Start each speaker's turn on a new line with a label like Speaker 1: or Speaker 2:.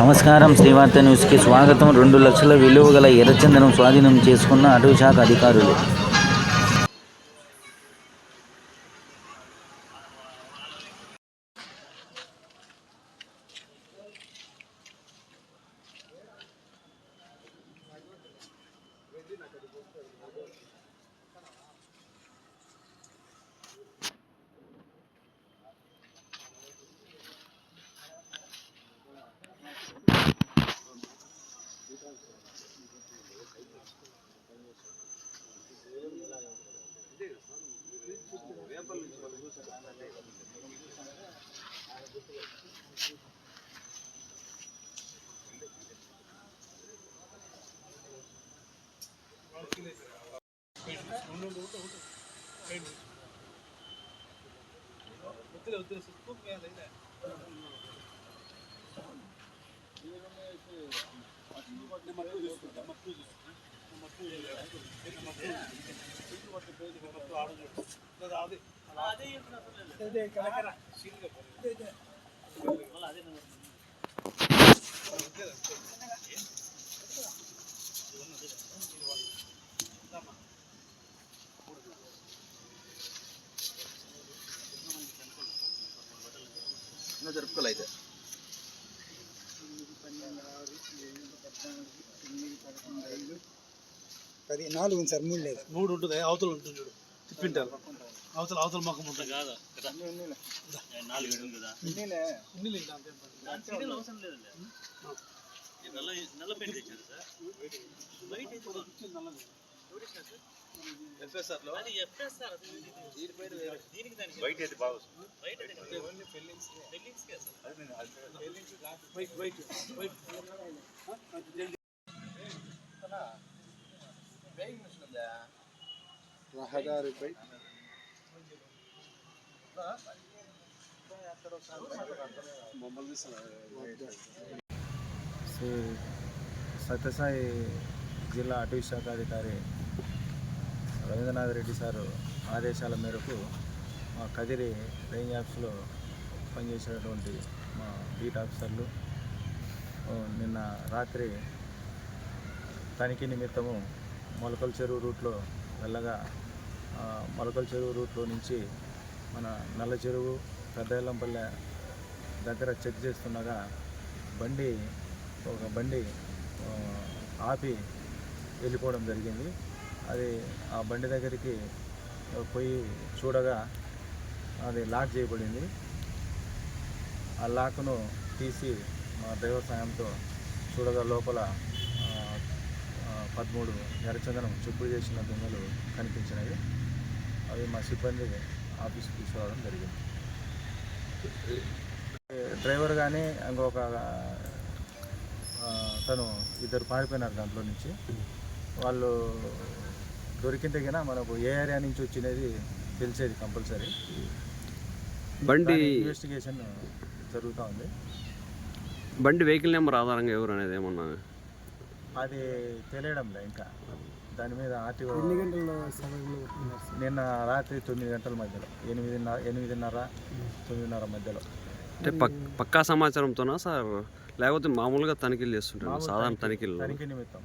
Speaker 1: నమస్కారం. శ్రీవార్త న్యూస్కి స్వాగతం. 2 లక్షల విలువ గల ఎర్రచందనం స్వాధీనం చేసుకున్న అటవీశాఖ అధికారులు.
Speaker 2: జరుపుకోలేదు.
Speaker 3: అది 4 ఉంది సార్, 3 లేదు.
Speaker 4: 3 ఉంటుంది. అవతల ఉంటుంది చూడు, తిప్పింటారు. అవతల మొక్కం ఉంటుంది కదా.
Speaker 3: రహదారిపై
Speaker 5: శ్రీ సత్యసాయి జిల్లా అటవీ శాఖ అధికారి రవీంద్రనాథ్ రెడ్డి సారు ఆదేశాల మేరకు మా కదిరి రేంజ్ ఆఫీస్లో పనిచేసేటువంటి మా బీట్ ఆఫీసర్లు నిన్న రాత్రి తనిఖీ నిమిత్తము మొలకల చెరువు రూట్లో వెళ్ళగా మొలకల చెరువు రూట్లో నుంచి మన నల్ల చెరువు పెద్దెల్లంపల్లె దగ్గర చెక్ చేస్తుండగా ఒక బండి ఆపి వెళ్ళిపోవడం జరిగింది. అది ఆ బండి దగ్గరికి పోయి చూడగా అది లాక్ చేయబడింది. ఆ లాక్ను తీసి మా డ్రైవర్ సాయంతో చూడగా లోపల 13 ఎర్రచందనం చెప్పులు చేసిన దొంగలు కనిపించినవి. అవి మా సిబ్బంది ఆఫీస్కి తీసుకురావడం జరిగింది. డ్రైవర్ కానీ ఇంకొక తను ఇద్దరు పారిపోయినారు దాంట్లో నుంచి. వాళ్ళు దొరికింటే కన్నా మనకు ఏ ఏరియా నుంచి వచ్చినది తెలిసేది కంపల్సరీ.
Speaker 6: బండి
Speaker 5: ఇన్వెస్టిగేషన్ జరుగుతూ ఉంది.
Speaker 6: బండి వెహికల్ నెంబర్ ఆధారంగా ఎవరు అనేది ఏమన్నా
Speaker 5: అది తెలియడంలే ఇంకా. దాని మీద ఆర్టీఓ నిన్న రాత్రి 9 గంటల మధ్యలో 8:30 9:30 మధ్యలో.
Speaker 6: అంటే పక్కా సమాచారంతోనా సార్, లేకపోతే మామూలుగా తనిఖీలు చేస్తుంటారు? సాధారణ తనిఖీలు
Speaker 5: తనిఖీ నిమిత్తం